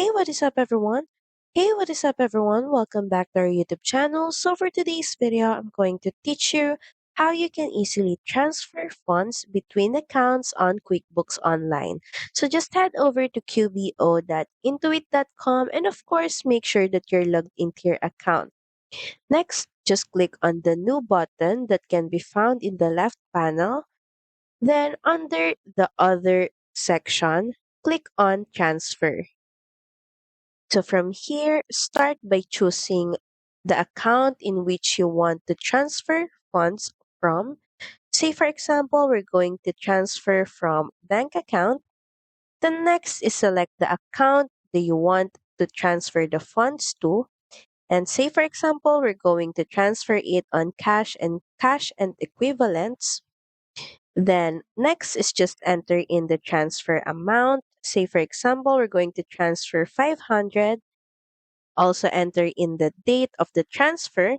Hey, what is up, everyone? Hey, what is up, everyone? Welcome back to our YouTube channel. So, for today's video, I'm going to teach you how you can easily transfer funds between accounts on QuickBooks Online. So, just head over to qbo.intuit.com and, of course, make sure that you're logged into your account. Next, just click on the New button that can be found in the left panel. Then, under the Other section, click on Transfer. So from here, start by choosing the account in which you want to transfer funds from. Say, for example, we're going to transfer from bank account. The next is select the account that you want to transfer the funds to. And say, for example, we're going to transfer it on cash and equivalents. Then next is just enter in the transfer amount. Say, for example, we're going to transfer 500. Also enter in the date of the transfer.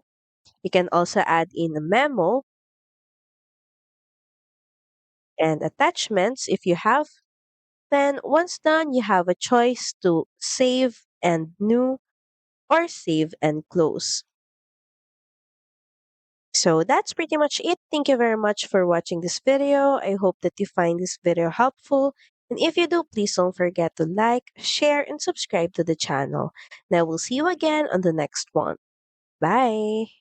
You can also add in a memo and attachments if you have. Then once done, you have a choice to save and new or save and close. So that's pretty much it. Thank you very much for watching this video. I hope that you find this video helpful. And if you do, please don't forget to like, share, and subscribe to the channel. Now we'll see you again on the next one. Bye!